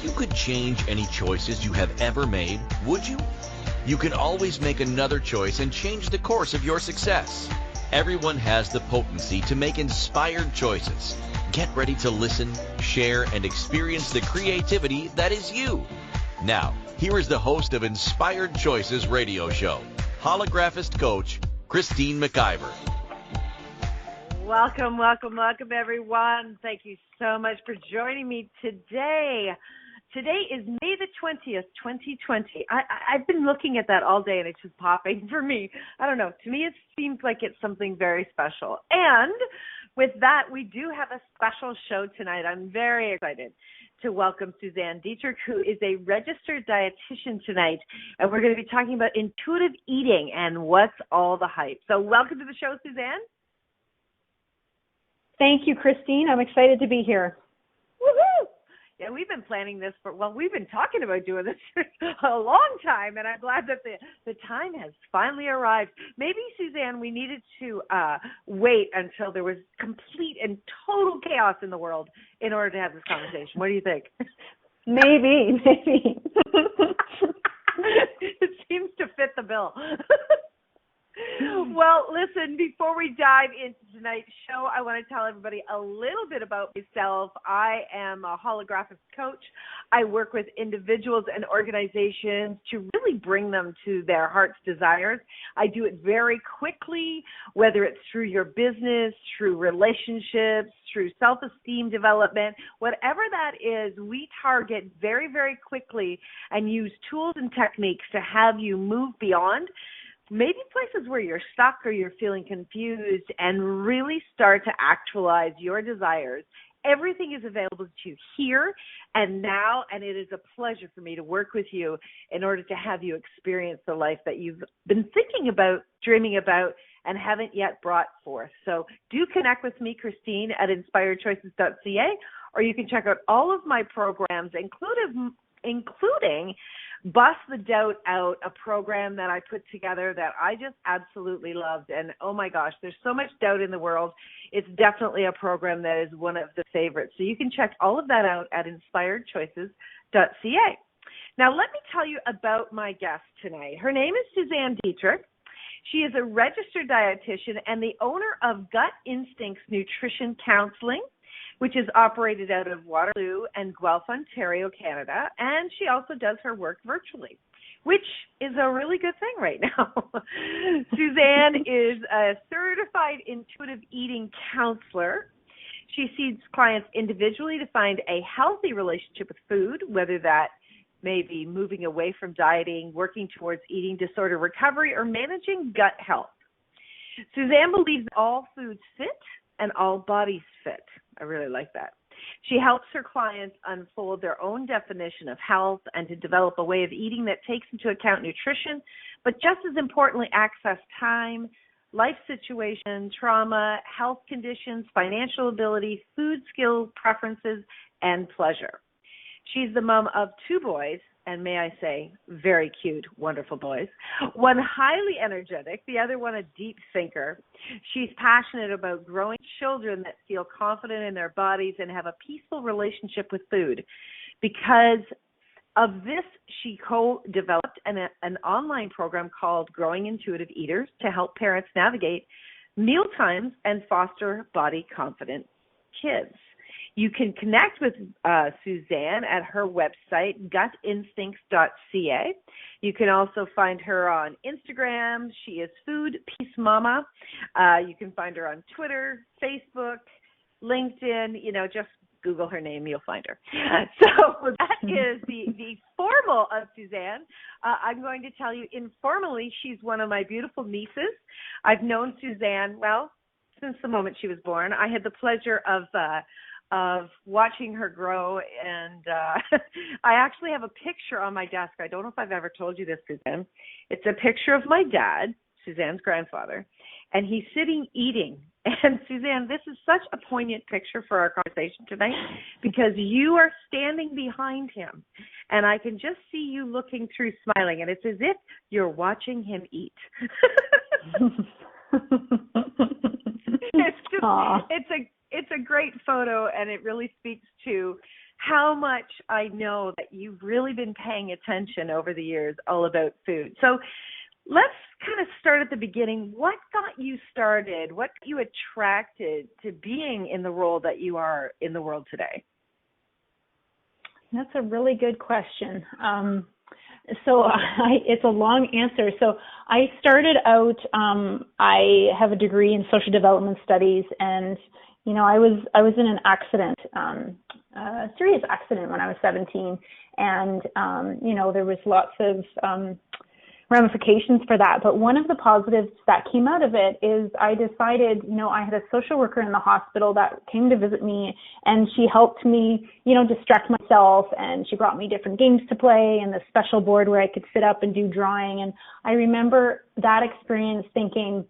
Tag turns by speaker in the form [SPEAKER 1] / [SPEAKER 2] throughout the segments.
[SPEAKER 1] If you could change any choices you have ever made, would you? You can always make another choice and change the course of your success. Everyone has the potency to make inspired choices. Get ready to listen, share, and experience the creativity that is you. Now, here is the host of Inspired Choices radio show, holographist coach, Christine McIver.
[SPEAKER 2] Welcome, everyone. Thank you so much for joining me today. Today is May the 20th, 2020. I've been looking at that all day, and it's just popping for me. I don't know. To me, it seems like it's something very special. And with that, we do have a special show tonight. I'm very excited to welcome Suzanne Dietrich, who is a registered dietitian tonight, and we're going to be talking about intuitive eating and what's all the hype. So welcome to the show, Suzanne.
[SPEAKER 3] Thank you, Christine. I'm excited to be here.
[SPEAKER 2] Woohoo! Yeah, we've been planning this we've been talking about doing this for a long time, and I'm glad that the time has finally arrived. Maybe, Suzanne, we needed to wait until there was complete and total chaos in the world in order to have this conversation. What do you think?
[SPEAKER 3] Maybe.
[SPEAKER 2] It seems to fit the bill. Well, listen, before we dive into tonight's show, I want to tell everybody a little bit about myself. I am a holographic coach. I work with individuals and organizations to really bring them to their heart's desires. I do it very quickly, whether it's through your business, through relationships, through self-esteem development, whatever that is, we target very, very quickly and use tools and techniques to have you move beyond maybe places where you're stuck or you're feeling confused and really start to actualize your desires. Everything is available to you here and now, and it is a pleasure for me to work with you in order to have you experience the life that you've been thinking about, dreaming about, and haven't yet brought forth. So do connect with me, Christine, at inspiredchoices.ca, or you can check out all of my programs, including Bust the Doubt Out, a program that I put together that I just absolutely loved. And oh my gosh, there's so much doubt in the world. It's definitely a program that is one of the favorites. So you can check all of that out at inspiredchoices.ca. Now let me tell you about my guest tonight. Her name is Suzanne Dietrich. She is a registered dietitian and the owner of Gut Instincts Nutrition Counselling, which is operated out of Waterloo and Guelph, Ontario, Canada, and she also does her work virtually, which is a really good thing right now. Suzanne is a certified intuitive eating counselor. She sees clients individually to find a healthy relationship with food, whether that may be moving away from dieting, working towards eating disorder recovery, or managing gut health. Suzanne believes all foods fit and all bodies fit. I really like that. She helps her clients unfold their own definition of health and to develop a way of eating that takes into account nutrition, but just as importantly, access time, life situation, trauma, health conditions, financial ability, food skill preferences, and pleasure. She's the mom of 2 boys, and may I say, very cute, wonderful boys. One highly energetic, the other one a deep thinker. She's passionate about growing children that feel confident in their bodies and have a peaceful relationship with food. Because of this, she co-developed an online program called Growing Intuitive Eaters to help parents navigate meal times and foster body-confident kids. You can connect with Suzanne at her website, gutinstincts.ca. You can also find her on Instagram. She is Food Peace Mama. You can find her on Twitter, Facebook, LinkedIn. Just Google her name, you'll find her. So that is the formal of Suzanne. I'm going to tell you informally, she's one of my beautiful nieces. I've known Suzanne, since the moment she was born. I had the pleasure of watching her grow, and I actually have a picture on my desk. I don't know if I've ever told you this, Suzanne. It's a picture of my dad, Suzanne's grandfather, and he's sitting eating. And Suzanne, this is such a poignant picture for our conversation tonight because you are standing behind him, and I can just see you looking through, smiling, and it's as if you're watching him eat. It's a great photo, and it really speaks to how much I know that you've really been paying attention over the years all about food. So let's kind of start at the beginning. What got you started? What got you attracted to being in the role that you are in the world today?
[SPEAKER 3] That's a really good question. It's a long answer. So I started out, I have a degree in social development studies, and, I was in an accident, a serious accident when I was 17. And, there was lots of, ramifications for that. But one of the positives that came out of it is I decided, I had a social worker in the hospital that came to visit me, and she helped me, distract myself, and she brought me different games to play and the special board where I could sit up and do drawing. And I remember that experience thinking,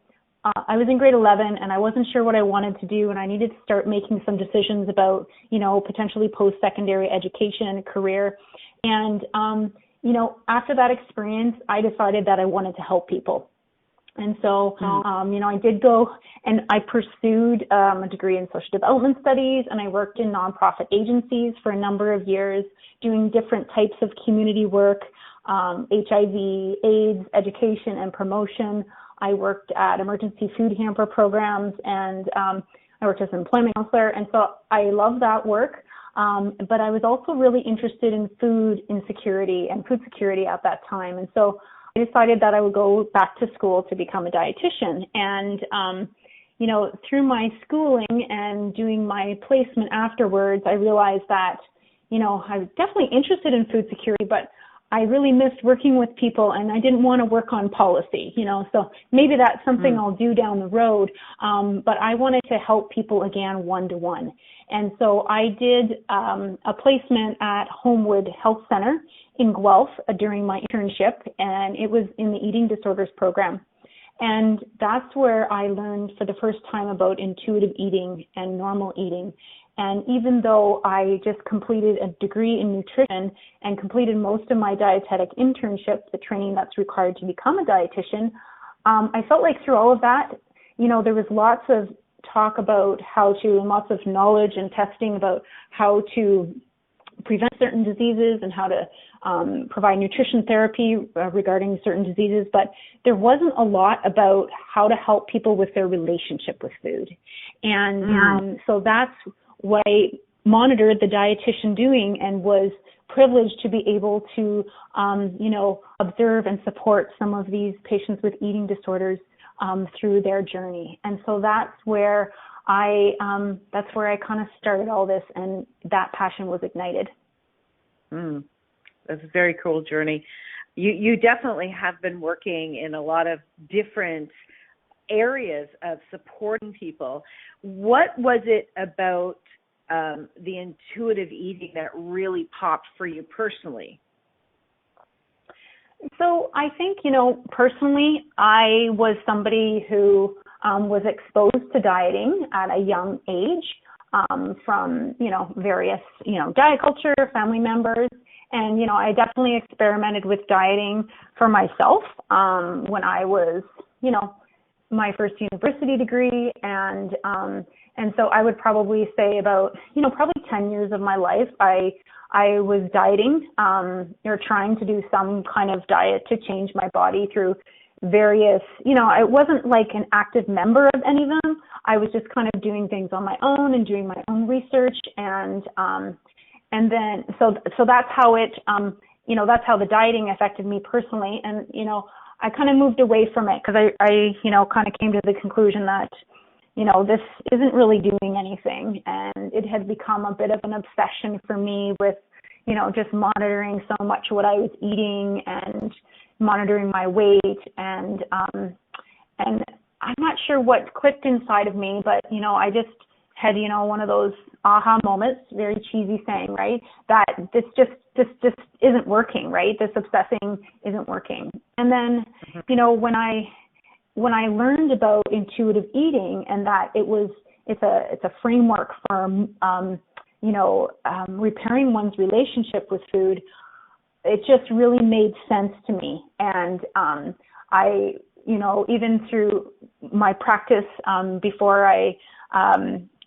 [SPEAKER 3] I was in grade 11 and I wasn't sure what I wanted to do, and I needed to start making some decisions about, potentially post-secondary education and a career. And, after that experience, I decided that I wanted to help people. And so, I did go and I pursued a degree in social development studies, and I worked in nonprofit agencies for a number of years doing different types of community work, HIV, AIDS, education, and promotion. I worked at emergency food hamper programs, and I worked as an employment counselor. And so I love that work. But I was also really interested in food insecurity and food security at that time. And so I decided that I would go back to school to become a dietitian. And, through my schooling and doing my placement afterwards, I realized that, I was definitely interested in food security, but I really missed working with people, and I didn't want to work on policy, so maybe that's something I'll do down the road. But I wanted to help people again, one-to-one. And so I did a placement at Homewood Health Center in Guelph during my internship, and it was in the eating disorders program. And that's where I learned for the first time about intuitive eating and normal eating. And even though I just completed a degree in nutrition and completed most of my dietetic internship, the training that's required to become a dietitian, I felt like through all of that, there was lots of talk about and lots of knowledge and testing about how to prevent certain diseases and how to provide nutrition therapy regarding certain diseases, but there wasn't a lot about how to help people with their relationship with food. And so that's what I monitored the dietitian doing, and was privileged to be able to, observe and support some of these patients with eating disorders through their journey. And so that's where I kind of started all this, and that passion was ignited.
[SPEAKER 2] That's a very cool journey. You definitely have been working in a lot of different areas of supporting people. What was it about the intuitive eating that really popped for you personally?
[SPEAKER 3] So I think, personally, I was somebody who was exposed to dieting at a young age from, various, diet culture, family members. And, I definitely experimented with dieting for myself when I was, my first university degree. And so I would probably say about, probably 10 years of my life, I was dieting or trying to do some kind of diet to change my body through various, it wasn't like an active member of any of them. I was just kind of doing things on my own and doing my own research. And then, so that's how it, that's how the dieting affected me personally. And, I kind of moved away from it because I kind of came to the conclusion that, this isn't really doing anything. And it had become a bit of an obsession for me with, just monitoring so much what I was eating and monitoring my weight. And I'm not sure what clicked inside of me, but, I just had, one of those aha moments, very cheesy saying, right? That this just isn't working, right? This obsessing isn't working. And then, when I learned about intuitive eating and that it's a framework for, repairing one's relationship with food, it just really made sense to me. And I, even through my practice before I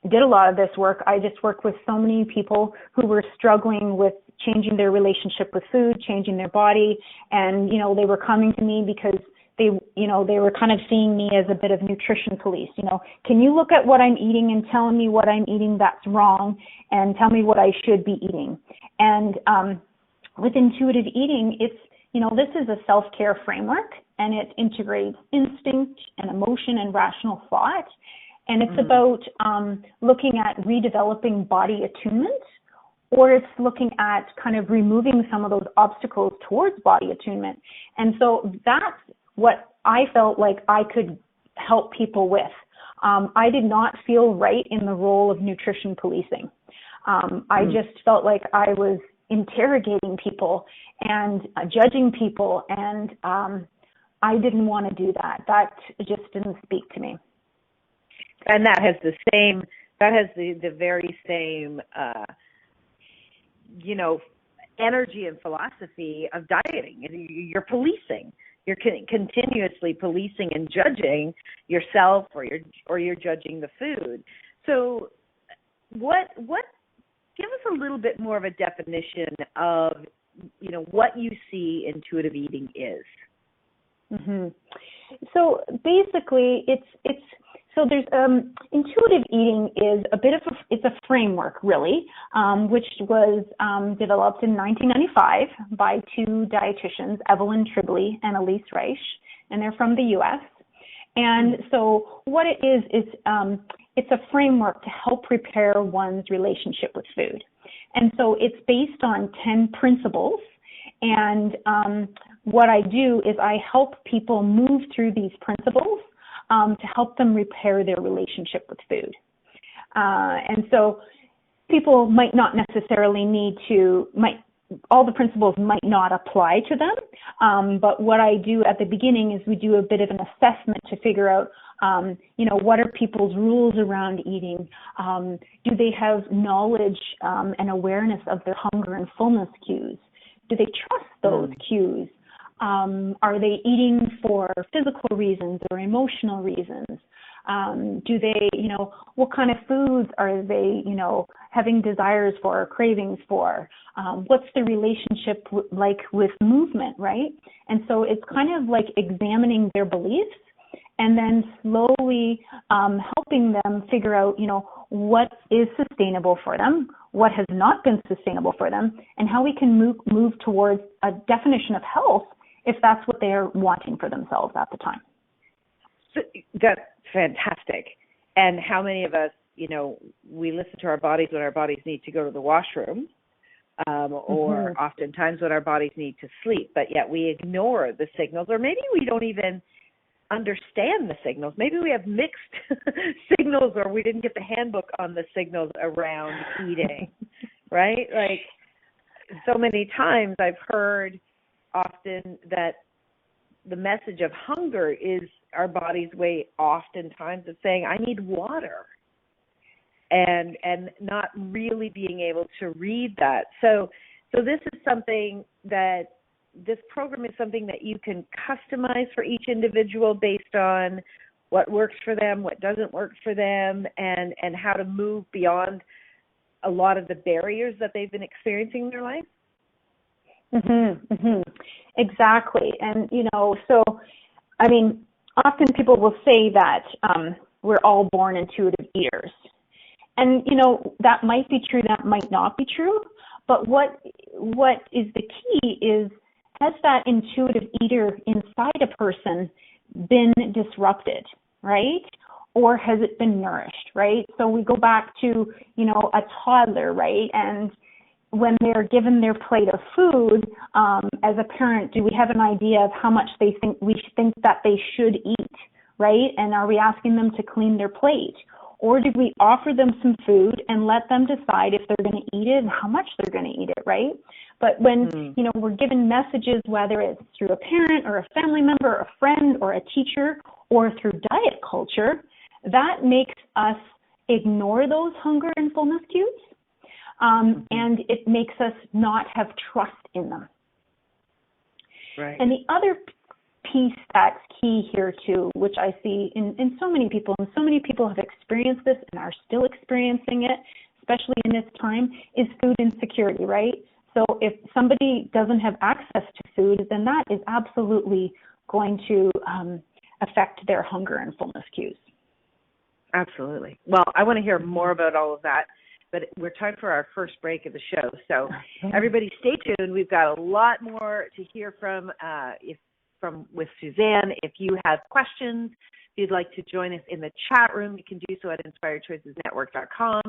[SPEAKER 3] did a lot of this work, I just worked with so many people who were struggling with changing their relationship with food, changing their body. And, they were coming to me because they were kind of seeing me as a bit of nutrition police. Can you look at what I'm eating and tell me what I'm eating that's wrong and tell me what I should be eating? And with intuitive eating, it's, this is a self-care framework, and it integrates instinct and emotion and rational thought. And it's about looking at redeveloping body attunement, or it's looking at kind of removing some of those obstacles towards body attunement. And so that's what I felt like I could help people with. I did not feel right in the role of nutrition policing. I just felt like I was interrogating people and judging people, and I didn't want to do that. That just didn't speak to me.
[SPEAKER 2] And that has the very same, energy and philosophy of dieting. You're policing. You're continuously policing and judging yourself, or you're judging the food. So, what? Give us a little bit more of a definition of, what you see intuitive eating is.
[SPEAKER 3] Mm-hmm. So basically, so there's intuitive eating is it's a framework really, which was developed in 1995 by two dietitians, Evelyn Tribbley and Elise Reich, and they're from the U.S. And so what it is it's a framework to help prepare one's relationship with food. And so it's based on 10 principles. And what I do is I help people move through these principles to help them repair their relationship with food. And so people might not necessarily all the principles might not apply to them, but what I do at the beginning is we do a bit of an assessment to figure out, what are people's rules around eating? Do they have knowledge and awareness of their hunger and fullness cues? Do they trust those cues? Are they eating for physical reasons or emotional reasons? Do they, what kind of foods are they, having desires for or cravings for? What's the relationship like with movement, right? And so it's kind of like examining their beliefs and then slowly helping them figure out, what is sustainable for them, what has not been sustainable for them, and how we can move towards a definition of health if that's what they're wanting for themselves at the time.
[SPEAKER 2] So that's fantastic. And how many of us, we listen to our bodies when our bodies need to go to the washroom, or oftentimes when our bodies need to sleep, but yet we ignore the signals, or maybe we don't even understand the signals. Maybe we have mixed signals, or we didn't get the handbook on the signals around eating, right? Like so many times I've heard often that the message of hunger is our body's way oftentimes of saying, I need water, and not really being able to read that. So this is something that this program is something that you can customize for each individual based on what works for them, what doesn't work for them, and how to move beyond a lot of the barriers that they've been experiencing in their life.
[SPEAKER 3] Exactly. And, often people will say that we're all born intuitive eaters. And, that might be true, that might not be true. But what is the key is, has that intuitive eater inside a person been disrupted, right? Or has it been nourished, right? So we go back to, a toddler, right? And when they're given their plate of food, as a parent, do we have an idea of how much we think that they should eat, right? And are we asking them to clean their plate? Or did we offer them some food and let them decide if they're going to eat it and how much they're going to eat it, right? But when, we're given messages, whether it's through a parent or a family member, or a friend or a teacher, or through diet culture, that makes us ignore those hunger and fullness cues. And it makes us not have trust in them.
[SPEAKER 2] Right.
[SPEAKER 3] And the other piece that's key here too, which I see in so many people, and so many people have experienced this and are still experiencing it, especially in this time, is food insecurity, right? So if somebody doesn't have access to food, then that is absolutely going to affect their hunger and fullness cues.
[SPEAKER 2] Absolutely. Well, I want to hear more about all of that, but we're time for our first break of the show. So everybody stay tuned. We've got a lot more to hear from with Suzanne. If you have questions, if you'd like to join us in the chat room, you can do so at inspiredchoicesnetwork.com.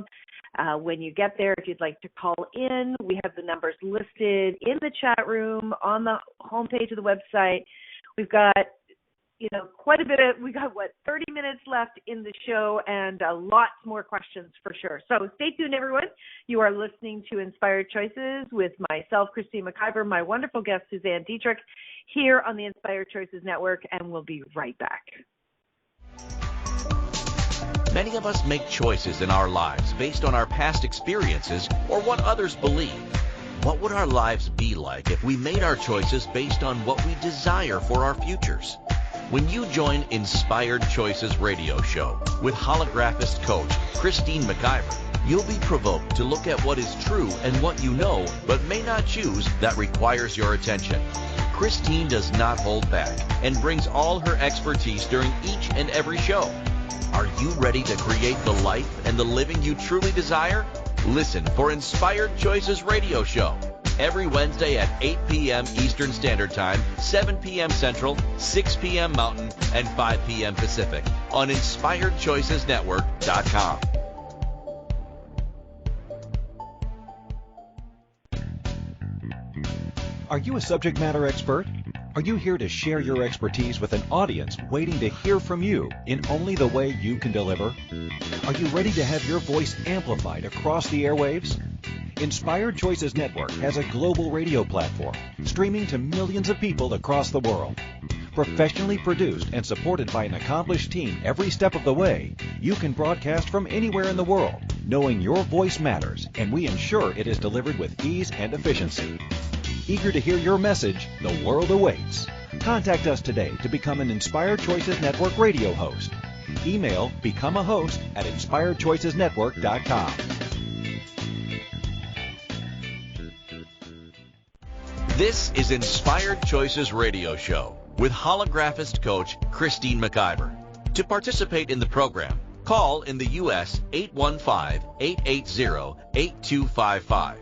[SPEAKER 2] When you get there, if you'd like to call in, we have the numbers listed in the chat room on the homepage of the website. We've got quite a bit of, 30 minutes left in the show, and lots more questions for sure. So stay tuned, everyone. You are listening to Inspired Choices with myself, Christine McIver, my wonderful guest, Suzanne Dietrich, here on the Inspired Choices Network, and we'll be right back.
[SPEAKER 1] Many of us make choices in our lives based on our past experiences or what others believe. What would our lives be like if we made our choices based on what we desire for our futures? When you join Inspired Choices Radio Show with holographist coach Christine McIver, you'll be provoked to look at what is true and what you know but may not choose that requires your attention. Christine does not hold back and brings all her expertise during each and every show. Are you ready to create the life and the living you truly desire? Listen for Inspired Choices Radio Show every Wednesday at 8 p.m. Eastern Standard Time, 7 p.m. Central, 6 p.m. Mountain, and 5 p.m. Pacific on InspiredChoicesNetwork.com.
[SPEAKER 4] Are you a subject matter expert? Are you here to share your expertise with an audience waiting to hear from you in only the way you can deliver? Are you ready to have your voice amplified across the airwaves? Inspired Choices Network has a global radio platform streaming to millions of people across the world. Professionally produced and supported by an accomplished team every step of the way, you can broadcast from anywhere in the world, knowing your voice matters, and we ensure it is delivered with ease and efficiency. Eager to hear your message, the world awaits. Contact us today to become an Inspired Choices Network radio host. Email becomeahost@inspiredchoicesnetwork.com.
[SPEAKER 1] This is Inspired Choices Radio Show with holographist coach Christine McIver. To participate in the program, call in the U.S. 815-880-8255,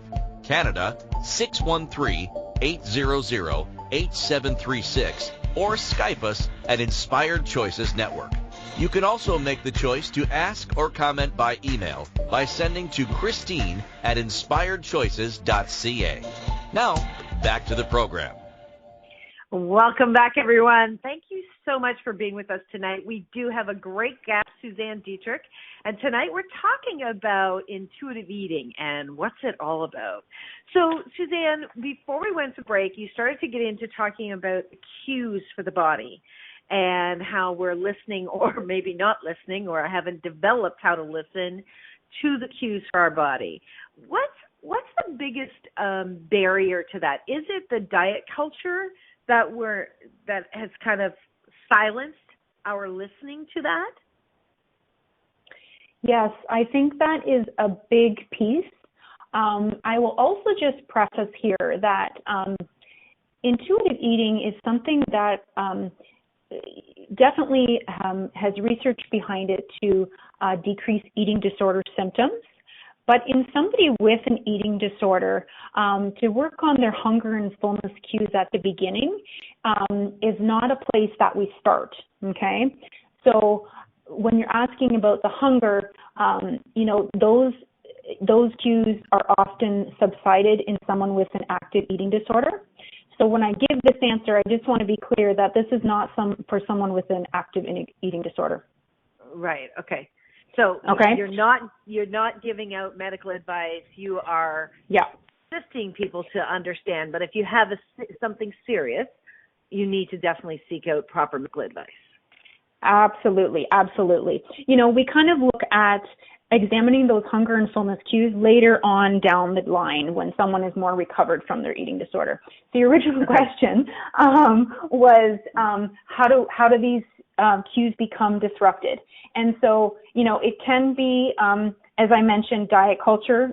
[SPEAKER 1] Canada 613-800-8736, or Skype us at Inspired Choices Network. You can also make the choice to ask or comment by email by sending to Christine@inspiredchoices.ca. Now, back to the program.
[SPEAKER 2] Welcome back, everyone. Thank you so much for being with us tonight. We do have a great guest, Suzanne Dietrich, and tonight we're talking about intuitive eating and what's it all about. So, Suzanne, before we went to break, you started to get into talking about the cues for the body and how we're listening or maybe not listening or haven't developed how to listen to the cues for our body. What's the biggest barrier to that? Is it the diet culture that has kind of silenced our listening to that?
[SPEAKER 3] Yes, I think that is a big piece. I will also just preface here that intuitive eating is something that definitely has research behind it to decrease eating disorder symptoms. But in somebody with an eating disorder, to work on their hunger and fullness cues at the beginning is not a place that we start, okay? So when you're asking about the hunger, those cues are often subsided in someone with an active eating disorder. So when I give this answer, I just want to be clear that this is not for someone with an active eating disorder.
[SPEAKER 2] Right, okay. So
[SPEAKER 3] okay.
[SPEAKER 2] You're not giving out medical advice. You are assisting people to understand. But if you have something serious, you need to definitely seek out proper medical advice.
[SPEAKER 3] Absolutely, absolutely. We kind of look at examining those hunger and fullness cues later on down the line when someone is more recovered from their eating disorder. The original question was how do these cues become disrupted? And so, it can be, as I mentioned, diet culture.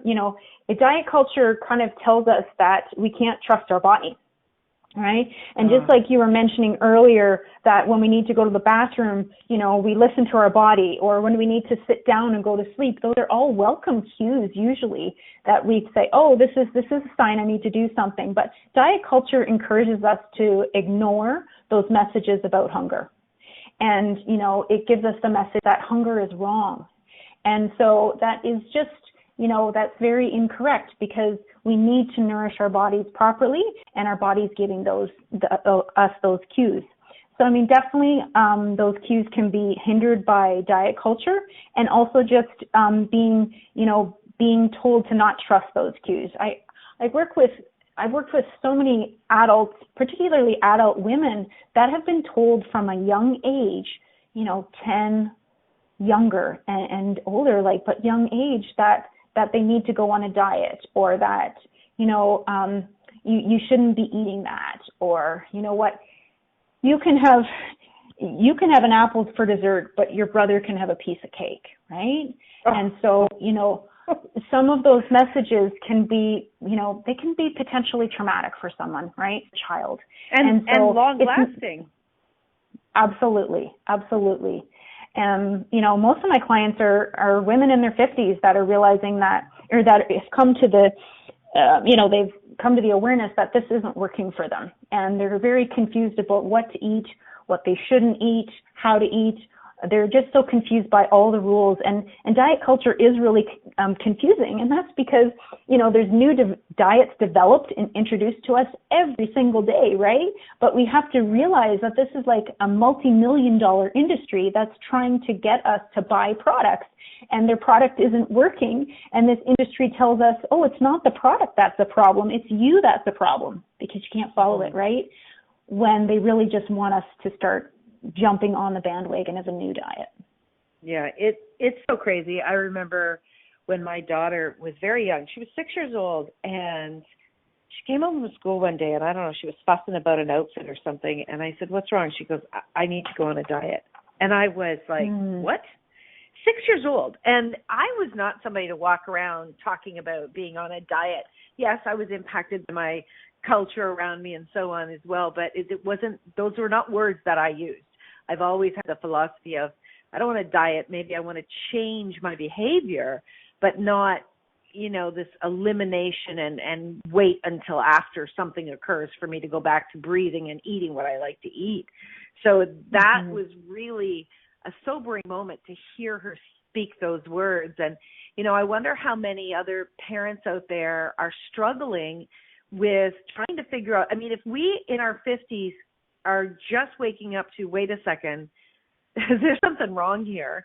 [SPEAKER 3] A diet culture kind of tells us that we can't trust our body. Right? And just like you were mentioning earlier, that when we need to go to the bathroom, we listen to our body, or when we need to sit down and go to sleep, those are all welcome cues usually that we say, oh, this is a sign I need to do something. But diet culture encourages us to ignore those messages about hunger. And, it gives us the message that hunger is wrong. And so that is just, that's very incorrect, because we need to nourish our bodies properly, and our body's giving us those cues. So, definitely those cues can be hindered by diet culture, and also just being told to not trust those cues. I've worked with so many adults, particularly adult women, that have been told from a young age, 10, younger and older, but young age, that they need to go on a diet, or that, you shouldn't be eating that, or, you can have an apple for dessert, but your brother can have a piece of cake, right? Oh. And so, some of those messages can be, they can be potentially traumatic for someone, right? Child.
[SPEAKER 2] And long lasting.
[SPEAKER 3] Absolutely. Absolutely. Most of my clients are women in their 50s that are realizing that, or that have come to the, they've come to the awareness that this isn't working for them. And they're very confused about what to eat, what they shouldn't eat, how to eat. They're just so confused by all the rules. And diet culture is really confusing. And that's because, there's new diets developed and introduced to us every single day, right? But we have to realize that this is like a multi-million-dollar industry that's trying to get us to buy products, and their product isn't working. And this industry tells us, oh, it's not the product that's the problem. It's you that's the problem, because you can't follow it, right? When they really just want us to start jumping on the bandwagon of a new diet.
[SPEAKER 2] Yeah, it's so crazy. I remember when my daughter was very young. She was 6 years old, and she came home from school one day, and I don't know, she was fussing about an outfit or something, and I said, what's wrong? She goes, I need to go on a diet. And I was like, what? 6 years old. And I was not somebody to walk around talking about being on a diet. Yes, I was impacted by my culture around me and so on as well, but it wasn't, those were not words that I used. I've always had the philosophy of, I don't want to diet, maybe I want to change my behavior, but not, this elimination and wait until after something occurs for me to go back to breathing and eating what I like to eat. So that was really a sobering moment to hear her speak those words. And, I wonder how many other parents out there are struggling with trying to figure out, if we in our 50s are just waking up to, wait a second, there's something wrong here.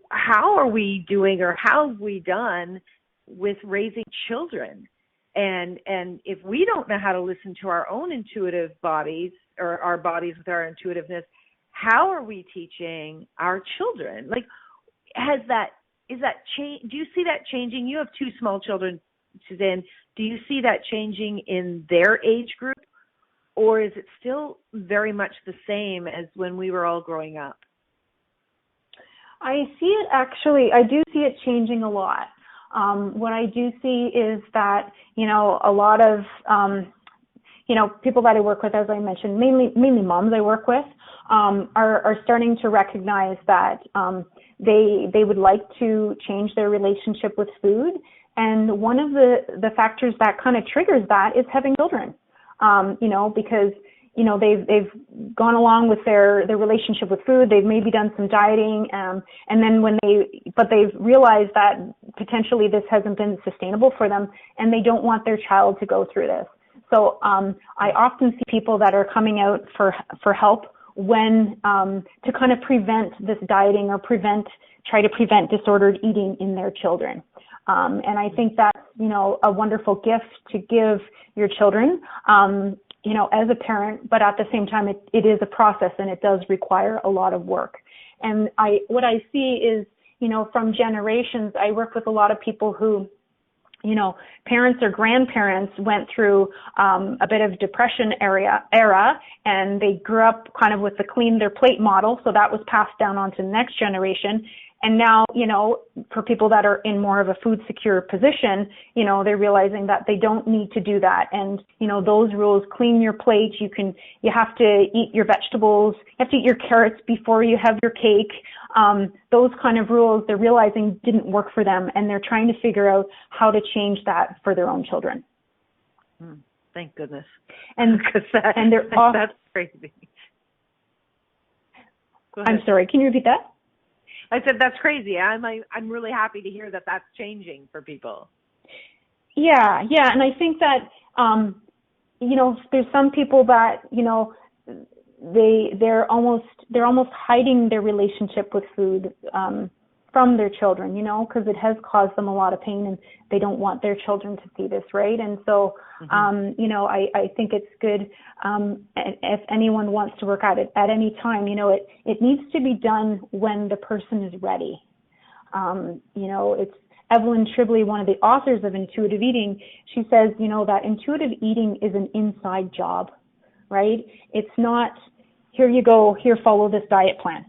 [SPEAKER 2] How are we doing, or how have we done with raising children? And if we don't know how to listen to our own intuitive bodies, or our bodies with our intuitiveness, how are we teaching our children? Is that change? Do you see that changing? You have 2 small children, Suzanne. Do you see that changing in their age group? Or is it still very much the same as when we were all growing up?
[SPEAKER 3] I do see it changing a lot. What I do see is that, a lot of, people that I work with, as I mentioned, mainly moms I work with, are starting to recognize that they would like to change their relationship with food. And one of the factors that kind of triggers that is having children. Because, they've gone along with their relationship with food. They've maybe done some dieting. And then but they've realized that potentially this hasn't been sustainable for them, and they don't want their child to go through this. So, I often see people that are coming out for help when, to kind of prevent this dieting, or try to prevent disordered eating in their children. And I think that's, a wonderful gift to give your children, as a parent, but at the same time, it is a process, and it does require a lot of work. And what I see is, from generations. I work with a lot of people who, parents or grandparents went through a bit of depression era, and they grew up kind of with the clean their plate model. So that was passed down onto the next generation. And now, for people that are in more of a food secure position, they're realizing that they don't need to do that. And, those rules, clean your plate. You have to eat your vegetables. You have to eat your carrots before you have your cake. Those kind of rules, they're realizing didn't work for them. And they're trying to figure out how to change that for their own children.
[SPEAKER 2] Thank goodness.
[SPEAKER 3] And
[SPEAKER 2] that's crazy.
[SPEAKER 3] I'm sorry, can you repeat that?
[SPEAKER 2] I said, that's crazy. I'm really happy to hear that that's changing for people.
[SPEAKER 3] Yeah. And I think that, there's some people that, they're almost hiding their relationship with food, from their children, because it has caused them a lot of pain and they don't want their children to see this, right? And so, I think it's good, if anyone wants to work at it at any time, it needs to be done when the person is ready. It's Evelyn Tribbley, one of the authors of Intuitive Eating. She says, that intuitive eating is an inside job, right? It's not, here you go, here, follow this diet plan.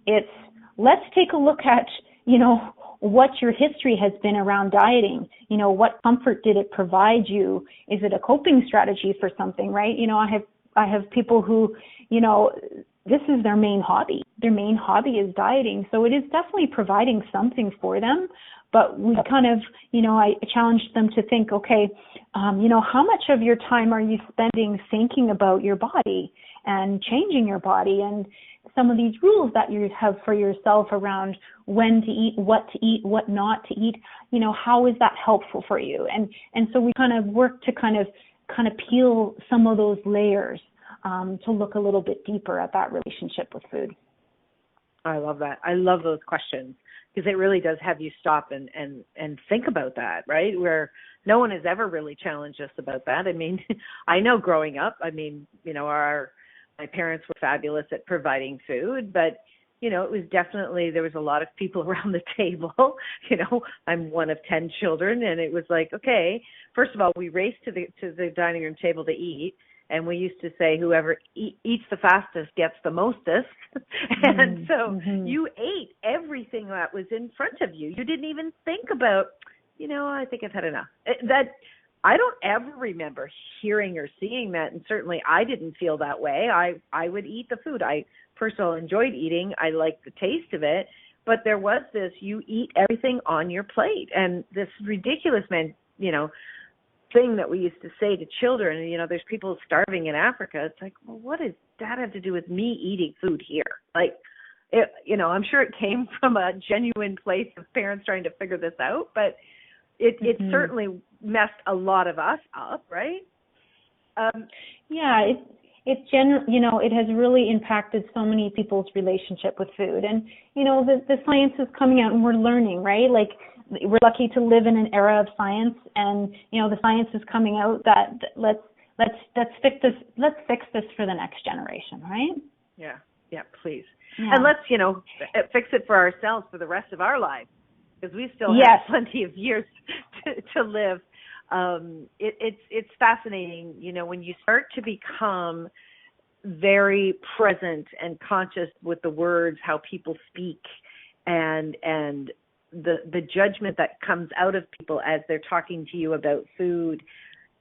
[SPEAKER 3] It's, let's take a look at, what your history has been around dieting. What comfort did it provide you? Is it a coping strategy for something, right? I have people who, this is their main hobby. Their main hobby is dieting. So it is definitely providing something for them. But we kind of, I challenged them to think, okay, how much of your time are you spending thinking about your body and changing your body and some of these rules that you have for yourself around when to eat, what not to eat, how is that helpful for you? And so we kind of work to kind of peel some of those layers to look a little bit deeper at that relationship with food.
[SPEAKER 2] I love that. I love those questions because it really does have you stop and think about that, right? Where no one has ever really challenged us about that. I mean, I know growing up, my parents were fabulous at providing food, but, it was definitely, there was a lot of people around the table. I'm one of 10 children, and it was like, okay, first of all, we raced to the dining room table to eat, and we used to say whoever eats the fastest gets the mostest. And so you ate everything that was in front of you. You didn't even think about, I think I've had enough. That I don't ever remember hearing or seeing that, and certainly I didn't feel that way. I would eat the food. I, first of all, enjoyed eating. I liked the taste of it, but there was this, you eat everything on your plate, and this ridiculous, thing that we used to say to children, there's people starving in Africa. It's like, well, what does that have to do with me eating food here? Like, I'm sure it came from a genuine place of parents trying to figure this out, but it certainly messed a lot of us up, right?
[SPEAKER 3] It has really impacted so many people's relationship with food. And, the science is coming out and we're learning, right? Like, we're lucky to live in an era of science, and, the science is coming out that let's fix this for the next generation, right?
[SPEAKER 2] Yeah, please. Yeah. And let's, fix it for ourselves for the rest of our lives, because we still have plenty of years to live. It's fascinating, when you start to become very present and conscious with the words, how people speak, and the judgment that comes out of people as they're talking to you about food.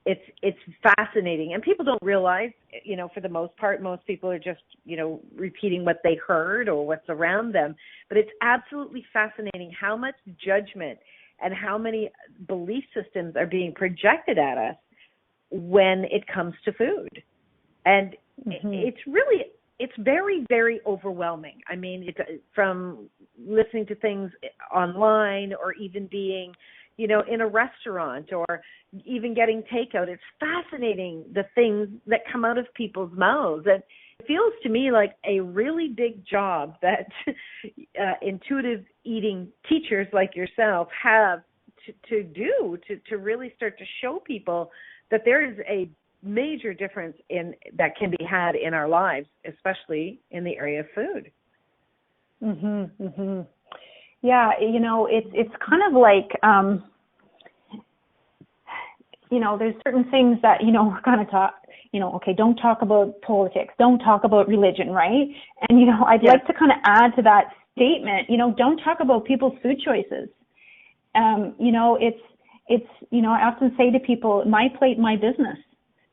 [SPEAKER 2] It's fascinating. And people don't realize, for the most part, most people are just, repeating what they heard or what's around them. But it's absolutely fascinating how much judgment and how many belief systems are being projected at us when it comes to food. And it's very, very overwhelming. I mean, from listening to things online or even being, in a restaurant or even getting takeout. It's fascinating, the things that come out of people's mouths. And it feels to me like a really big job that intuitive eating teachers like yourself have to do to really start to show people that there is a major difference that can be had in our lives, especially in the area of food.
[SPEAKER 3] Yeah, it's kind of like, there's certain things that, we're going to talk, okay, don't talk about politics, don't talk about religion, right? And, I'd like to kind of add to that statement, don't talk about people's food choices. It's I often say to people, my plate, my business,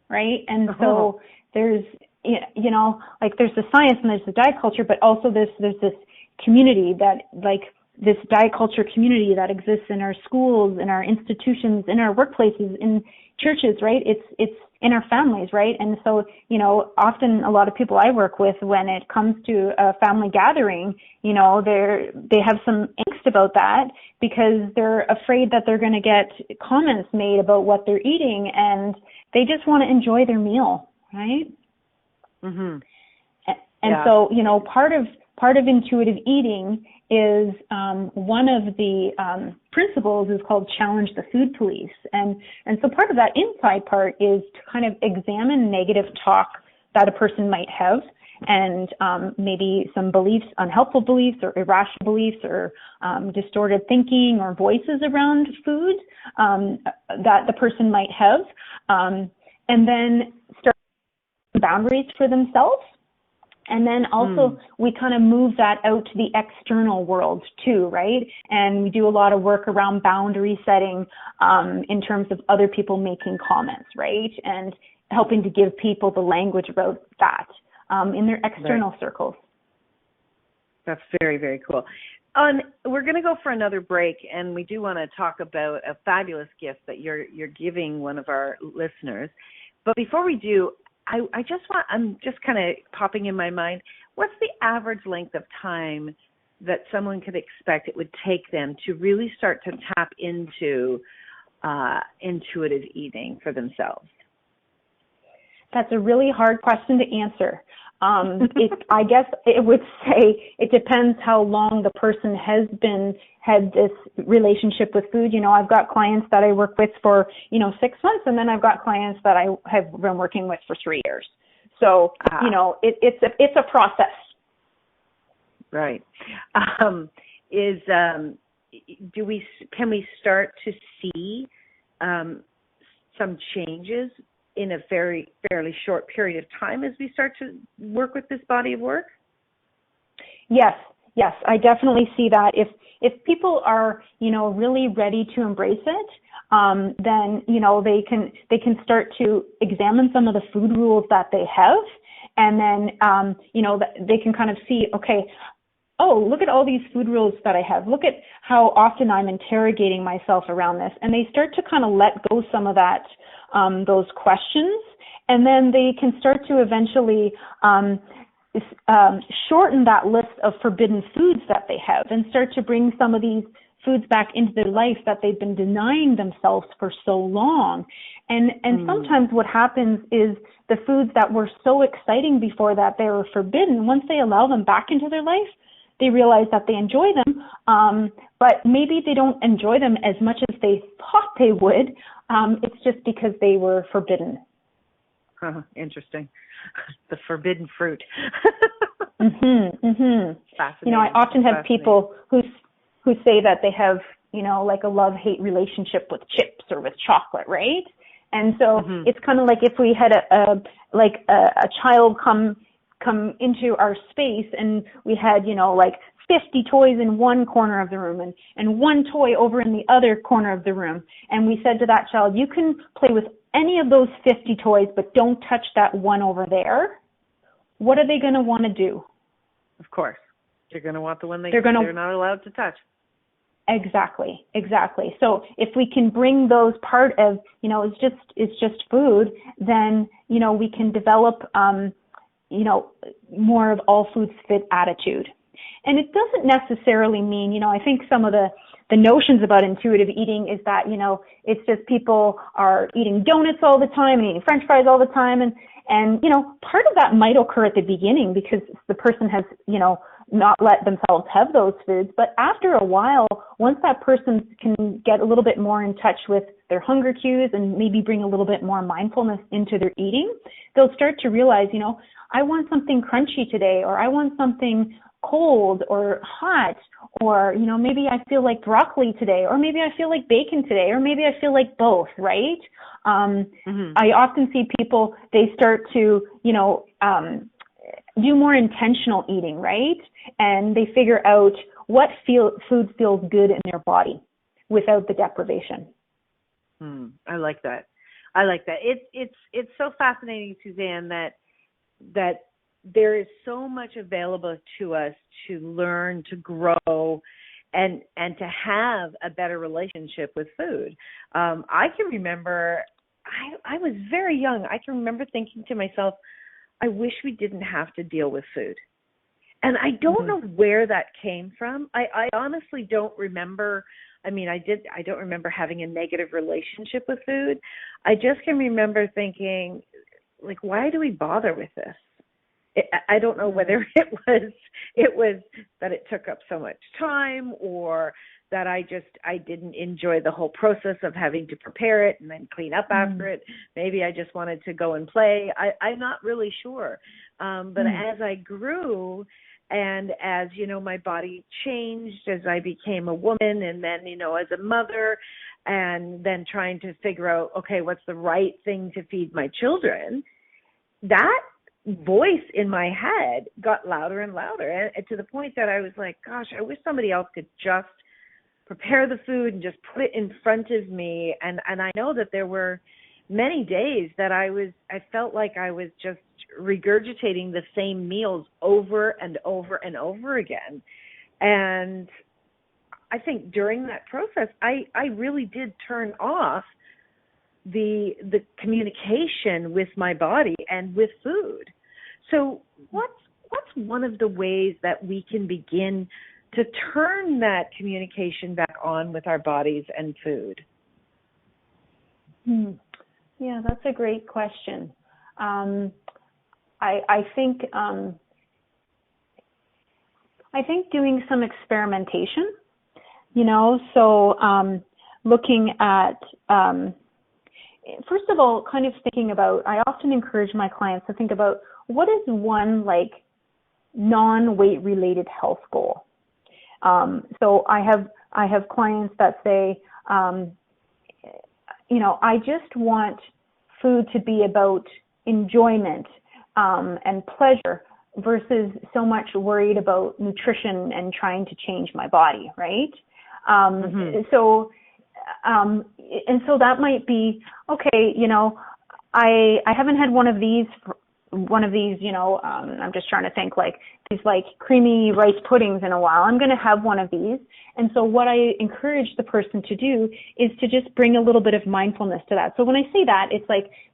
[SPEAKER 3] right? And so there's, there's the science and there's the diet culture, but also there's this community that, like, this diet culture community that exists in our schools, in our institutions, in our workplaces, in churches, right? It's in our families, right? And so, often a lot of people I work with, when it comes to a family gathering, they have some angst about that because they're afraid that they're going to get comments made about what they're eating, and they just want to enjoy their meal, right? Mm-hmm. And so, part of intuitive eating is one of the principles is called challenge the food police. And so part of that inside part is to kind of examine negative talk that a person might have, and maybe some beliefs, unhelpful beliefs or irrational beliefs or distorted thinking or voices around food that the person might have, and then start boundaries for themselves. And then also we kind of move that out to the external world too, right? And we do a lot of work around boundary setting in terms of other people making comments, right? And helping to give people the language about that in their external circles.
[SPEAKER 2] That's very, very cool. We're going to go for another break, and we do want to talk about a fabulous gift that you're giving one of our listeners. But before we do, I'm just kind of popping in my mind, what's the average length of time that someone could expect it would take them to really start to tap into intuitive eating for themselves?
[SPEAKER 3] That's a really hard question to answer. I guess it would say it depends how long the person had this relationship with food. I've got clients that I work with for, 6 months, and then I've got clients that I have been working with for 3 years. So, it's a process.
[SPEAKER 2] Right. Can we start to see some changes in a fairly short period of time as we start to work with this body of work?
[SPEAKER 3] Yes, I definitely see that. If people are, really ready to embrace it, then, they can start to examine some of the food rules that they have, and then, they can kind of see, okay, oh, look at all these food rules that I have. Look at how often I'm interrogating myself around this. And they start to kind of let go some of that, those questions, and then they can start to eventually shorten that list of forbidden foods that they have, and start to bring some of these foods back into their life that they've been denying themselves for so long. And sometimes what happens is the foods that were so exciting before that they were forbidden, once they allow them back into their life, they realize that they enjoy them, but maybe they don't enjoy them as much as they thought they would. It's just because they were forbidden.
[SPEAKER 2] Interesting. The forbidden fruit.
[SPEAKER 3] Fascinating. I often have people who say that they have, like a love-hate relationship with chips or with chocolate, right? And so it's kind of like if we had a child come into our space and we had, 50 toys in one corner of the room and one toy over in the other corner of the room. And we said to that child, you can play with any of those 50 toys, but don't touch that one over there. What are they going to want to do? Of course. They're going to want the one they're not allowed to touch. Exactly. So if we can bring those part of, it's just food, then, we can develop, more of all foods fit attitude. And it doesn't necessarily mean, I think some of the notions about intuitive eating is that, it's just people are eating donuts all the time and eating French fries all the time. And part of that might occur at the beginning because the person has, not let themselves have those foods. But after a while, once that person can get a little bit more in touch with their hunger cues and maybe bring a little bit more mindfulness into their eating, they'll start to realize, I want something crunchy today, or I want something cold or hot, or, maybe I feel like broccoli today, or maybe I feel like bacon today, or maybe I feel like both, right? I often see people, they start to, do more intentional eating, right? And they figure out what food feels good in their body without the deprivation.
[SPEAKER 2] I like that. It's so fascinating, Suzanne, that there is so much available to us to learn, to grow, and to have a better relationship with food. I can remember, I was very young. I can remember thinking to myself, I wish we didn't have to deal with food. And I don't know where that came from. I honestly don't remember. I don't remember having a negative relationship with food. I just can remember thinking, like, why do we bother with this? I don't know whether it was that it took up so much time, or that I didn't enjoy the whole process of having to prepare it and then clean up after it. Maybe I just wanted to go and play. I'm not really sure. But as I grew, and as, my body changed as I became a woman, and then, as a mother, and then trying to figure out, okay, what's the right thing to feed my children, that voice in my head got louder and louder, and to the point that I was like, gosh, I wish somebody else could just prepare the food and just put it in front of me. And I know that there were many days that I felt like I was just regurgitating the same meals over and over and over again. And I think during that process, I really did turn off the communication with my body and with food. So what's one of the ways that we can begin to turn that communication back on with our bodies and food?
[SPEAKER 3] Yeah, that's a great question. I think doing some experimentation, looking at, first of all, kind of thinking about, I often encourage my clients to think about what is one non-weight related health goal. So I have clients that say, I just want food to be about enjoyment and pleasure versus so much worried about nutrition and trying to change my body, right? So that might be, okay, I haven't had one of these, I'm just trying to think, these creamy rice puddings in a while. I'm going to have one of these. And so what I encourage the person to do is to just bring a little bit of mindfulness to that. So when I say that, it's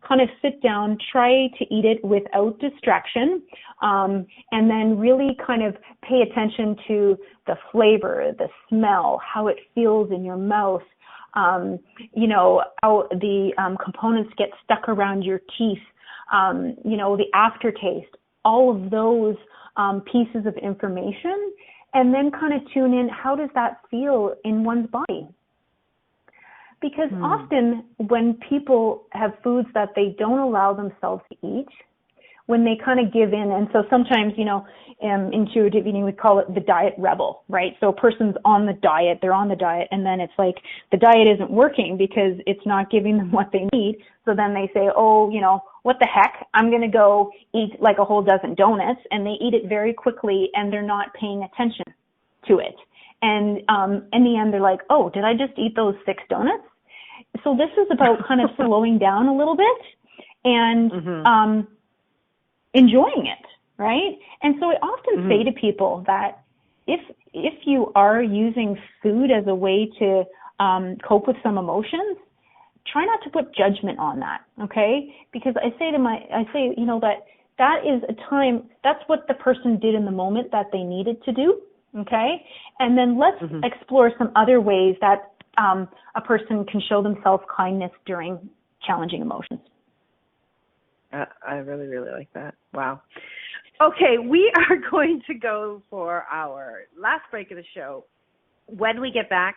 [SPEAKER 3] kind of sit down, try to eat it without distraction, and then really kind of pay attention to the flavor, the smell, how it feels in your mouth, how the components get stuck around your teeth, the aftertaste, all of those pieces of information, and then kind of tune in, how does that feel in one's body? Because often when people have foods that they don't allow themselves to eat, when they kind of give in, and so sometimes, intuitive eating, we call it the diet rebel, right? So a person's on the diet, they're on the diet, and then it's like the diet isn't working because it's not giving them what they need. So then they say, what the heck? I'm going to go eat a whole dozen donuts, and they eat it very quickly, and they're not paying attention to it. And in the end, they're like, oh, did I just eat those 6 donuts? So this is about kind of slowing down a little bit and enjoying it, right? And so I often say to people that if you are using food as a way to cope with some emotions, try not to put judgment on that, okay? Because I say that is a time, that's what the person did in the moment that they needed to do, okay? And then let's explore some other ways that a person can show themselves kindness during challenging emotions.
[SPEAKER 2] I really, really like that. Wow. Okay, we are going to go for our last break of the show. When we get back,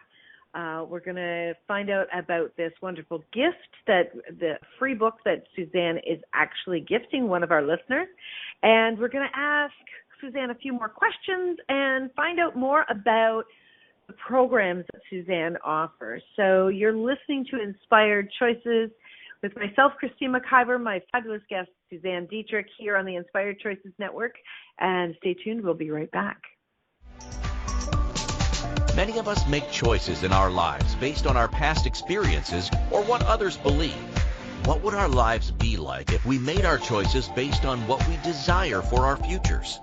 [SPEAKER 2] we're going to find out about this wonderful gift, the free book that Suzanne is actually gifting one of our listeners. And we're going to ask Suzanne a few more questions and find out more about the programs that Suzanne offers. So you're listening to Inspired Choices with myself, Christine McIver, my fabulous guest, Suzanne Dietrich, here on the Inspired Choices Network. And stay tuned. We'll be right back.
[SPEAKER 1] Many of us make choices in our lives based on our past experiences or what others believe. What would our lives be like if we made our choices based on what we desire for our futures?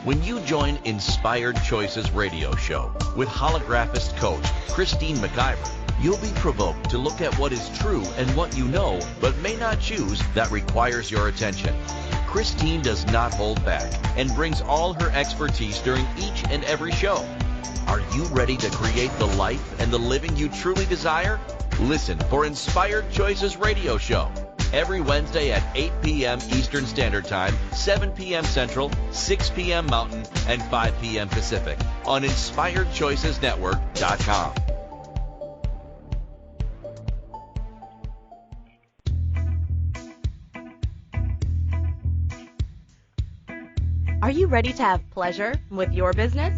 [SPEAKER 1] When you join Inspired Choices radio show with holographist coach Christine McIver, you'll be provoked to look at what is true and what you know but may not choose that requires your attention. Christine does not hold back and brings all her expertise during each and every show. Are you ready to create the life and the living you truly desire? Listen for Inspired Choices radio show every Wednesday at 8 p.m. Eastern Standard Time, 7 p.m. Central, 6 p.m. Mountain, and 5 p.m. Pacific on InspiredChoicesNetwork.com.
[SPEAKER 5] Are you ready to have pleasure with your business?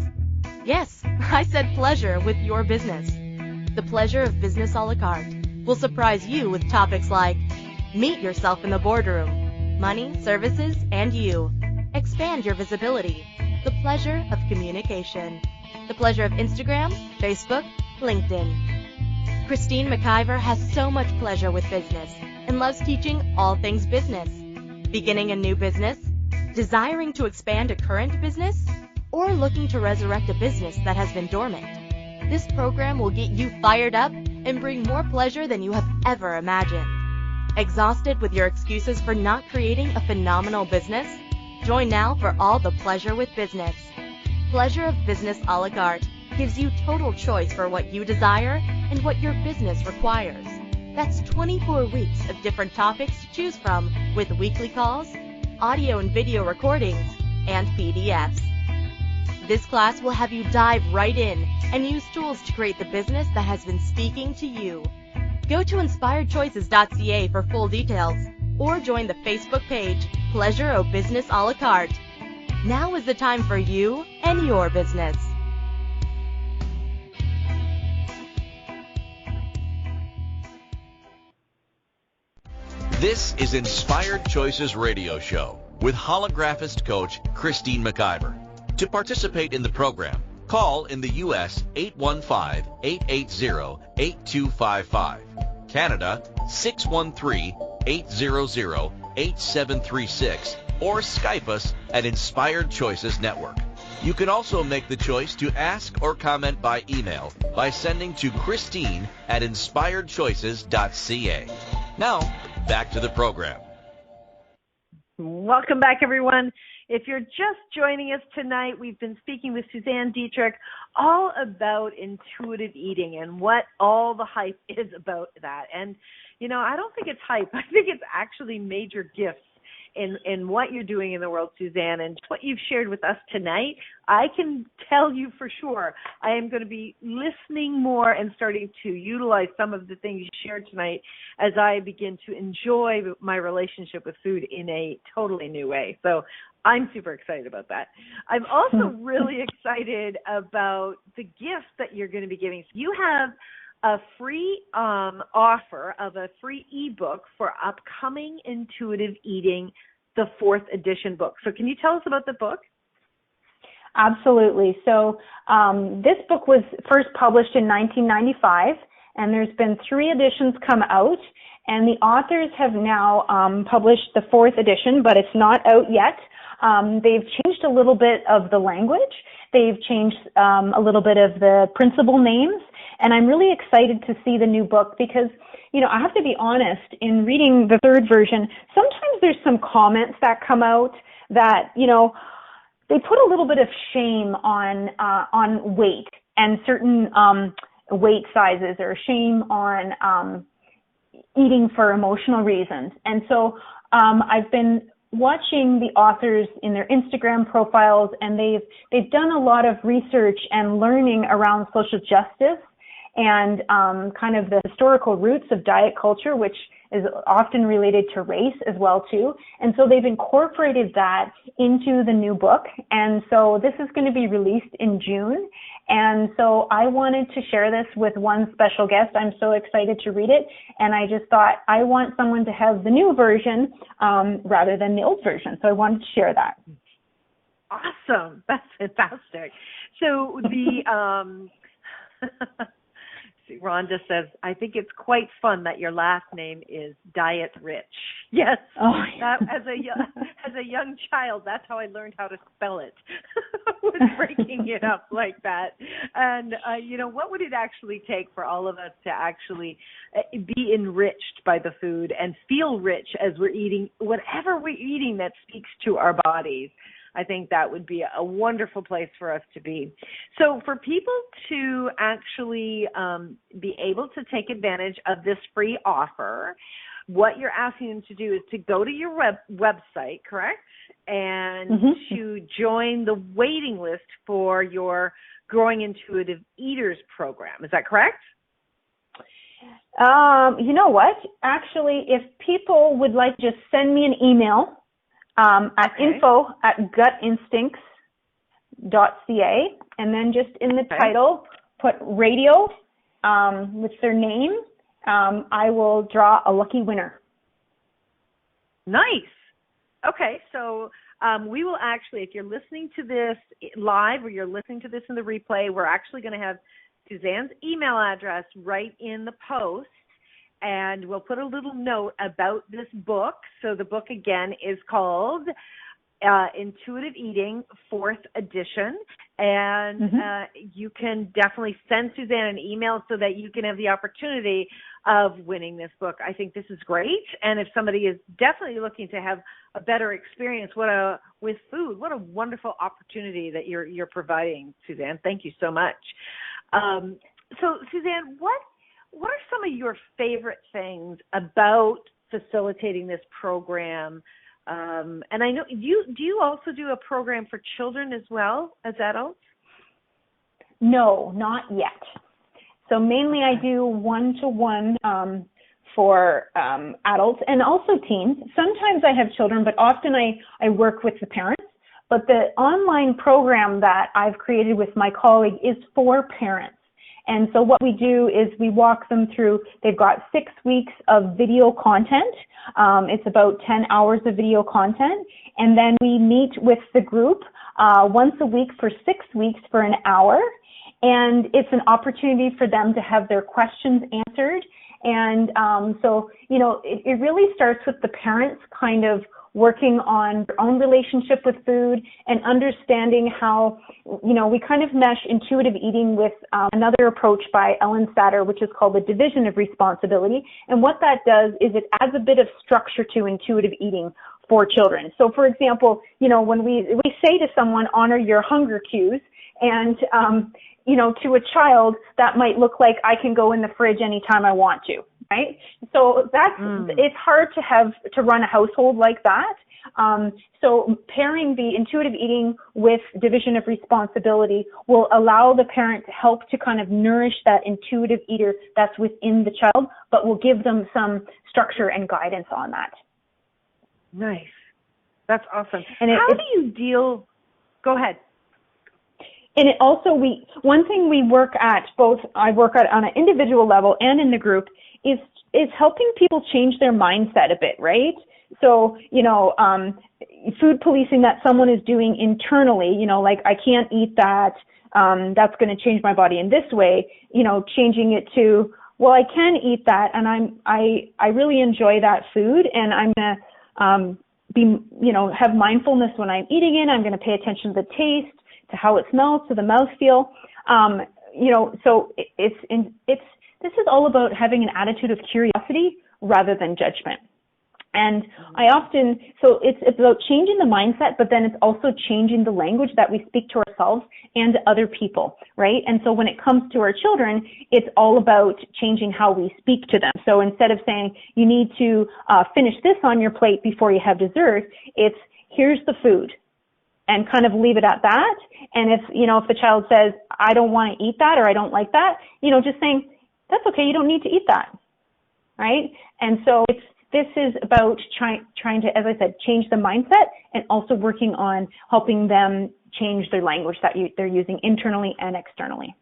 [SPEAKER 5] Yes, I said pleasure with your business. The Pleasure of Business a la carte will surprise you with topics like meet yourself in the boardroom, money, services, and you. Expand your visibility. The pleasure of communication. The pleasure of Instagram, Facebook, LinkedIn. Christine McIver has so much pleasure with business and loves teaching all things business. Beginning a new business? Desiring to expand a current business? Or looking to resurrect a business that has been dormant? This program will get you fired up and bring more pleasure than you have ever imagined. Exhausted with your excuses for not creating a phenomenal business? Join now for all the pleasure with business. Pleasure of Business a la carte gives you total choice for what you desire and what your business requires. That's 24 weeks of different topics to choose from with weekly calls, audio and video recordings, and PDFs. This class will have you dive right in and use tools to create the business that has been speaking to you. Go to inspiredchoices.ca for full details or join the Facebook page, Pleasure of Business a la carte. Now is the time for you and your business.
[SPEAKER 1] This is Inspired Choices radio show with holographist coach Christine McIver. To participate in the program, call in the U.S. 815-880-8255, Canada 613-800-8736, or Skype us at Inspired Choices Network. You can also make the choice to ask or comment by email by sending to Christine at inspiredchoices.ca. Now, back to the program.
[SPEAKER 2] Welcome back, everyone. If you're just joining us tonight, we've been speaking with Suzanne Dietrich all about intuitive eating and what all the hype is about that. And, you know, I don't think it's hype. I think it's actually major gifts in what you're doing in the world, Suzanne, and what you've shared with us tonight. I can tell you for sure I am going to be listening more and starting to utilize some of the things you shared tonight as I begin to enjoy my relationship with food in a totally new way. So I'm super excited about that. I'm also really excited about the gifts that you're going to be giving. You have a free offer of a free ebook for upcoming Intuitive Eating, the 4th edition book. So can you tell us about the book?
[SPEAKER 3] Absolutely. So this book was first published in 1995, and there's been 3 editions come out, and the authors have now published the 4th edition, but it's not out yet. They've changed a little bit of the language. They've changed a little bit of the principal names. And I'm really excited to see the new book because, you know, I have to be honest, in reading the 3rd version, sometimes there's some comments that come out that, you know, they put a little bit of shame on weight and certain weight sizes, or shame on eating for emotional reasons. And so I've been watching the authors in their Instagram profiles, and they've done a lot of research and learning around social justice and kind of the historical roots of diet culture, which is often related to race as well too. And so they've incorporated that into the new book. And so this is going to be released in June. And so I wanted to share this with one special guest. I'm so excited to read it. And I just thought I want someone to have the new version rather than the old version. So I wanted to share that.
[SPEAKER 2] Awesome. That's fantastic. So the Rhonda says, I think it's quite fun that your last name is Diet Rich. Yes.
[SPEAKER 3] Oh,
[SPEAKER 2] that, as a young child, that's how I learned how to spell it, was breaking it up like that. And, what would it actually take for all of us to actually be enriched by the food and feel rich as we're eating whatever we're eating that speaks to our bodies? I think that would be a wonderful place for us to be. So for people to actually be able to take advantage of this free offer, what you're asking them to do is to go to your website, correct? And to join the waiting list for your Growing Intuitive Eaters program. Is that correct?
[SPEAKER 3] You know what? Actually, if people would like to just send me an email, at info@gutinstincts.ca, and then just in the title, put radio, with their name, I will draw a lucky winner.
[SPEAKER 2] Nice. Okay, so we will actually, if you're listening to this live or you're listening to this in the replay, we're actually going to have Suzanne's email address right in the post. And we'll put a little note about this book. So the book, again, is called Intuitive Eating, 4th edition. And you can definitely send Suzanne an email so that you can have the opportunity of winning this book. I think this is great. And if somebody is definitely looking to have a better experience with food, what a wonderful opportunity that you're providing, Suzanne. Thank you so much. So, Suzanne, what are some of your favorite things about facilitating this program? And I know do you also do a program for children as well as adults?
[SPEAKER 3] No, not yet. So mainly I do one-to-one for adults and also teens. Sometimes I have children, but often I work with the parents. But the online program that I've created with my colleague is for parents. And so what we do is we walk them through, they've got 6 weeks of video content. It's about 10 hours of video content. And then we meet with the group once a week for 6 weeks for an hour. And it's an opportunity for them to have their questions answered. And so, it really starts with the parents kind of working on their own relationship with food and understanding how, we kind of mesh intuitive eating with another approach by Ellen Satter, which is called the division of responsibility. And what that does is it adds a bit of structure to intuitive eating for children. So, for example, when we say to someone, honor your hunger cues, and, to a child, that might look like I can go in the fridge anytime I want to. Right? So it's hard to run a household like that. So pairing the intuitive eating with division of responsibility will allow the parent to help to kind of nourish that intuitive eater that's within the child, but will give them some structure and guidance on that.
[SPEAKER 2] Nice. That's awesome.
[SPEAKER 3] And
[SPEAKER 2] how do you deal? Go ahead.
[SPEAKER 3] And it also, one thing we work at, I work at on an individual level and in the group, is helping people change their mindset a bit, right? So, food policing that someone is doing internally, like I can't eat that, that's going to change my body in this way, changing it to, well, I can eat that and I really enjoy that food and I'm going to have mindfulness when I'm eating it. I'm going to pay attention to the taste, to how it smells, to the mouthfeel. So this is all about having an attitude of curiosity rather than judgment. And so it's about changing the mindset, but then it's also changing the language that we speak to ourselves and to other people, right? And so when it comes to our children, it's all about changing how we speak to them. So instead of saying, you need to finish this on your plate before you have dessert, it's, here's the food. and kind of leave it at that. And if the child says, I don't want to eat that or I don't like that, just saying, that's okay, you don't need to eat that, right? And so this is about trying to, as I said, change the mindset and also working on helping them change their language that they're using internally and externally.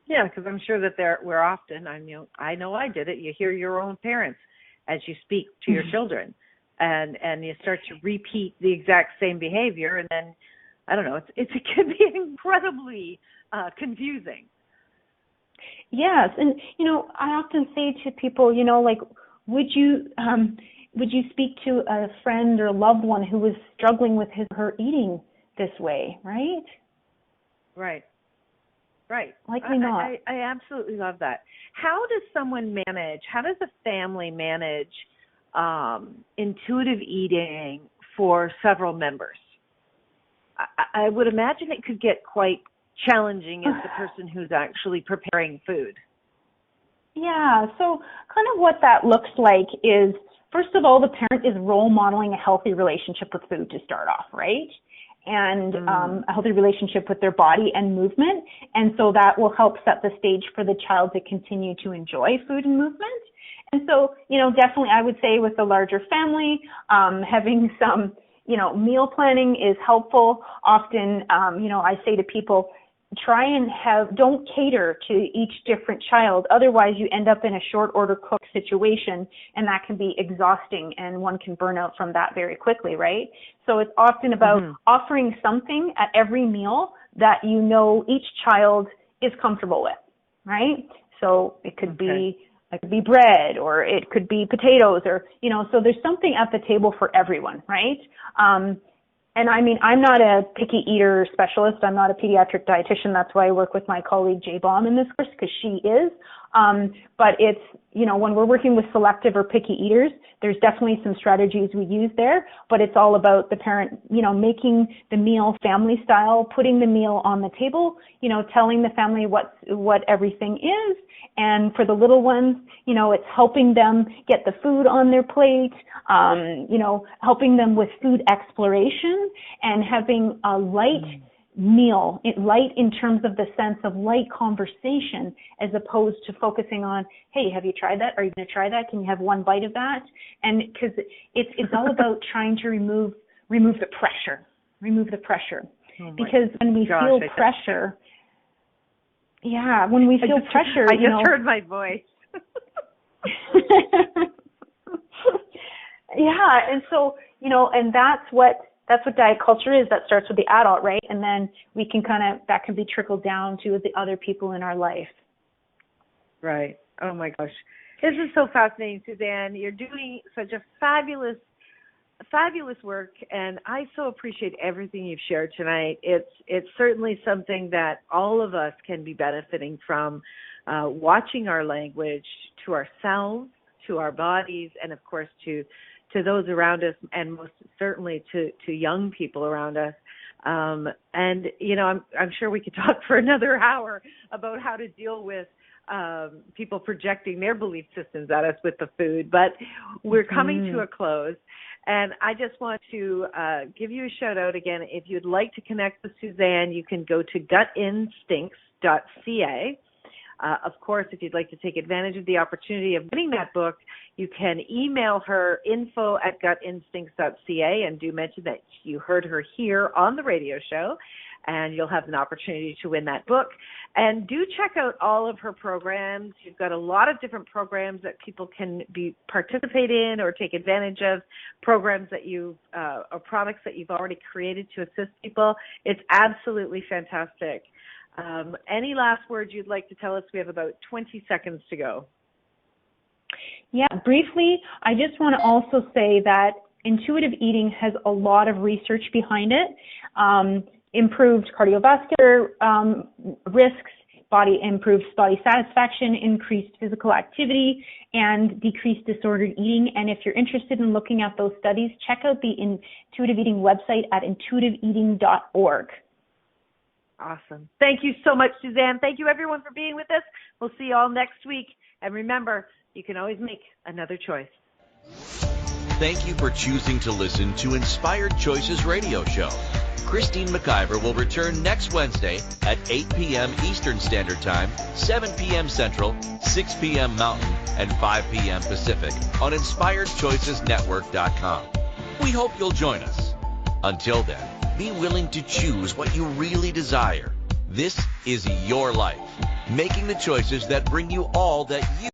[SPEAKER 2] Yeah, because I'm sure that we're often, I know I did it, you hear your own parents as you speak to your children, and you start to repeat the exact same behavior, and then, I don't know, it can be incredibly confusing.
[SPEAKER 3] Yes, and, I often say to people, would you speak to a friend or a loved one who was struggling with his or her eating this way, right?
[SPEAKER 2] Right.
[SPEAKER 3] Likely not.
[SPEAKER 2] I absolutely love that. How does a family manage intuitive eating for several members? I would imagine it could get quite challenging as the person who's actually preparing food.
[SPEAKER 3] Yeah, so kind of what that looks like is, first of all, the parent is role modeling a healthy relationship with food to start off, right? And a healthy relationship with their body and movement. And so that will help set the stage for the child to continue to enjoy food and movement. And so, definitely I would say with a larger family, having some, meal planning is helpful. Often, I say to people, try and don't cater to each different child. Otherwise, you end up in a short order cook situation, and that can be exhausting, and one can burn out from that very quickly, right? So it's often about offering something at every meal that each child is comfortable with, right? So it could be bread, or it could be potatoes, or, so there's something at the table for everyone, right? And I'm not a picky eater specialist. I'm not a pediatric dietitian. That's why I work with my colleague Jay Baum in this course, because she is. But it's, when we're working with selective or picky eaters, there's definitely some strategies we use there, but it's all about the parent, making the meal family style, putting the meal on the table, telling the family what everything is. And for the little ones, it's helping them get the food on their plate, helping them with food exploration and having a light meal, light in terms of the sense of light conversation, as opposed to focusing on, hey, have you tried that? Are you going to try that? Can you have one bite of that? And because it's all about trying to remove the pressure. Because when we feel pressure, when we feel pressure,
[SPEAKER 2] I just heard my voice.
[SPEAKER 3] And so, and that's what diet culture is. That starts with the adult, right? And then we can that can be trickled down to the other people in our life.
[SPEAKER 2] Right. Oh my gosh. This is so fascinating, Suzanne. You're doing such a fabulous work, and I so appreciate everything you've shared tonight. It's certainly something that all of us can be benefiting from, watching our language to ourselves, to our bodies, and of course to those around us, and most certainly to young people around us. And I'm sure we could talk for another hour about how to deal with people projecting their belief systems at us with the food, but we're coming to a close. And I just want to give you a shout out again. If you'd like to connect with Suzanne, you can go to gutinstincts.ca. Of course, if you'd like to take advantage of the opportunity of getting that book, you can email her info@gutinstincts.ca, and do mention that you heard her here on the radio show, and you'll have an opportunity to win that book. And do check out all of her programs. You've got a lot of different programs that people can participate in or take advantage of, programs that or products that you've already created to assist people. It's absolutely fantastic. Any last words you'd like to tell us? We have about 20 seconds to go.
[SPEAKER 3] Yeah, briefly, I just want to also say that intuitive eating has a lot of research behind it. Improved cardiovascular risks, improved body satisfaction, increased physical activity, and decreased disordered eating. And if you're interested in looking at those studies, check out the intuitive eating website at intuitiveeating.org.
[SPEAKER 2] Awesome. Thank you so much, Suzanne. Thank you, everyone, for being with us. We'll see you all next week. And remember, you can always make another choice.
[SPEAKER 1] Thank you for choosing to listen to Inspired Choices Radio Show. Christine McIver will return next Wednesday at 8 p.m. Eastern Standard Time, 7 p.m. Central, 6 p.m. Mountain, and 5 p.m. Pacific on InspiredChoicesNetwork.com. We hope you'll join us. Until then, be willing to choose what you really desire. This is your life, making the choices that bring you all that you